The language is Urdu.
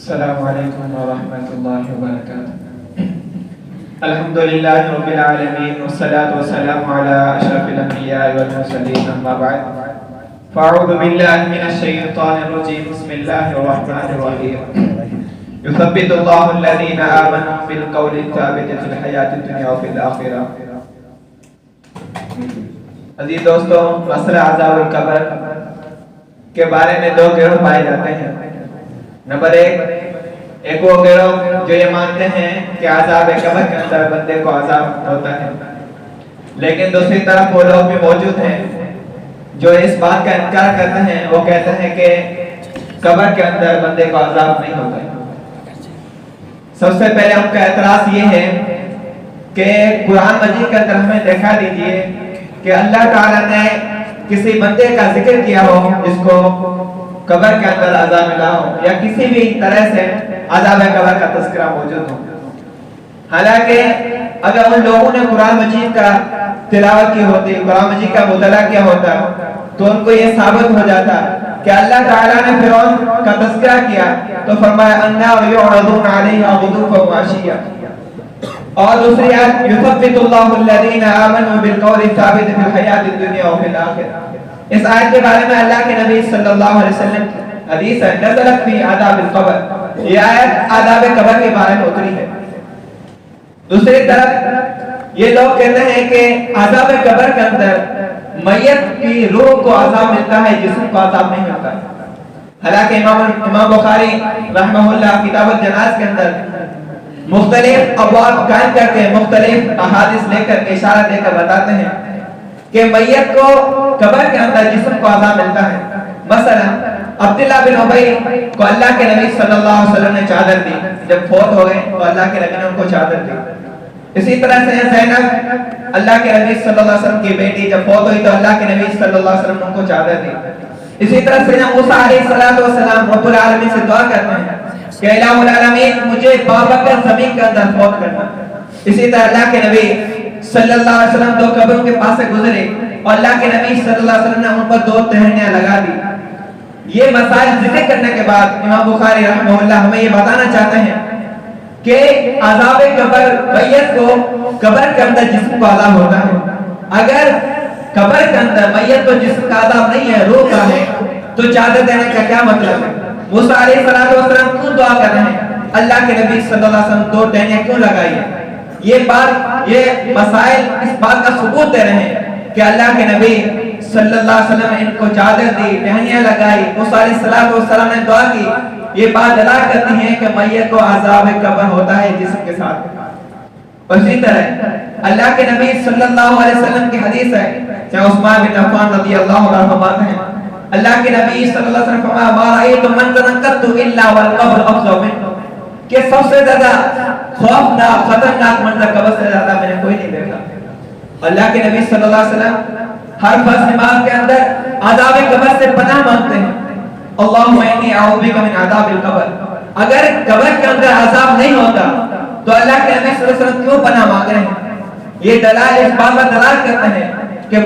السلام علیکم ورحمۃ اللہ وبرکاتہ۔ الحمدللہ رب العالمین والصلاة والسلام علی اشرف الانبیاء والمرسلین، اما بعد فاعوذ باللہ من الشیطان الرجیم، بسم اللہ الرحمن الرحیم۔ یثبت اللہ الذین آمنوا بالقول الثابت فی الحیاۃ الدنیا وفی الآخرہ۔ عزیز دوستو، مسئلہ عذاب القبر کے بارے میں دو گروہ پائے جاتے ہیں۔ نمبر ایک وہ گروہ جو یہ مانتے ہیں کہ عذاب قبر کے اندر بندے کو عذاب ہوتا ہے، لیکن دوسری طرف وہ لوگ بھی موجود ہیں جو اس بات کا انکار کرتے ہیں۔ وہ کہتے ہیں کہ قبر کے اندر بندے کو عذاب نہیں ہوتا ہے۔ سب سے پہلے ان کا اعتراض یہ ہے کہ قرآن مجید کے اندر ہمیں دکھا دیجئے کہ اللہ تعالیٰ نے کسی بندے کا ذکر کیا ہو جس کو قبر کے اندر عذاب ملا ہو، یا کسی بھی طرح سے عذاب قبر کا تذکرہ موجود ہو۔ حالانکہ اگر ان لوگوں نے قرآن مجید کا تلاوت کی ہوتی، قرآن مجید کا مطالعہ کیا ہوتا، تو ان کو یہ ثابت ہو جاتا کہ اللہ تعالیٰ نے فرعون کا تذکرہ کیا تو فرمایا النار یعرضون علیہا غدوا وعشیا، اور دوسری آیت یثبت اللہ الذین آمنوا بالقول الثابت فی الحیاۃ الدنیا وفی الآخرہ۔ اس آیت کے بارے میں اللہ کے نبی صلی اللہ علیہ وسلم کی حدیث ہے نزلت فی عذاب القبر، یہ آیت عذاب قبر کے بارے میں اتری ہے۔ دوسری طرف یہ لوگ کہتے ہیں کہ عذاب قبر کے اندر میت کی روح کو عذاب ملتا ہے، جسم کو عذاب نہیں ملتا ہے۔ حالانکہ امام بخاری رحمہ اللہ کتاب الجنائز کے اندر مختلف ابواب قائم کر کے مختلف احادیث لے کر اشارہ دے کر بتاتے ہیں کہ میت کو قبر کے اندر جسم کو عذاب ملتا ہے۔ مثلا عبداللہ بن ابی کو اللہ کے نبی صلی اللہ علیہ وسلم نے چادر دی، جب فوت ہو گئے تو اللہ کے نبی نے ان کو چادر دی۔ اسی طرح سے زینب اللہ کے نبی صلی اللہ علیہ وسلم کی بیٹی جب فوت ہوئی تو اللہ کے نبی صلی اللہ علیہ وسلم نے ان کو چادر دی۔ اسی طرح سے موسیٰ علیہ السلام رب العالمین سے دعا کرتے ہیں کہ الہ العالمین مجھے بابکر زمین کے اندر فوت کرنا۔ اسی طرح اللہ کے نبی صلی اللہ علیہ وسلم دو قبروں کے پاس سے گزرے اور اللہ کے نبی صلی اللہ علیہ وسلم نے ان پر دو ٹہنیاں لگا دی۔ یہ مسائل ذکر کرنے کے بعد امام بخاری رحمہ اللہ ہمیں یہ بتانا چاہتے ہیں کہ عذاب قبر میت کو قبر کے اندر جسم کو عذاب ہوتا ہے۔ اگر قبر کے اندر میت کو جسم کا عذاب نہیں ہے، روح کا ہے، تو چادر دینے کا کیا مطلب ہے؟ موسیٰ علیہ السلام کیوں دعا کر رہے ہیں؟ اللہ کے نبی صلی اللہ علیہ وسلم دو ٹہنیاں کیوں لگائی ہیں؟ یہ مسائل اس بات کا ثبوت دے رہے ہیں کہ اللہ کے نبی صلی اللہ علیہ وسلم نے ان کو چادر دی، ٹہنیاں لگائی، موسیٰ علیہ السلام نے دعا کی۔ یہ بات دلالت کرتی ہے کہ میت کو عذاب قبر ہوتا ہے جسم کے ساتھ۔ اسی طرح اللہ کے نبی صلی اللہ علیہ وسلم کی حدیث ہے، چاہے عثمان بن عفان رضی اللہ عنہ بات ہے، اللہ کے نبی صلی اللہ علیہ وسلم فرمایا ما رأیت منظرا قط الا والقبر افظع منه، کہ سب سے زیادہ خوفناک خطرناک منظر قبر سے زیادہ میں نے کوئی نہیں دیکھا۔ اللہ کے نبی صلی اللہ علیہ وسلم ہر فرض نماز کے اندر عذاب قبر سے پناہ مانگتے ہیں، اللہم انی اعوذ بک من عذاب القبر۔ اگر قبر کے اندر عذاب نہیں ہوتا تو اللہ کے نبی صلی اللہ علیہ وسلم کیوں پناہ مانگ رہے ہیں؟ یہ دلائل اس بات پر دلالت کرتے ہیں کہ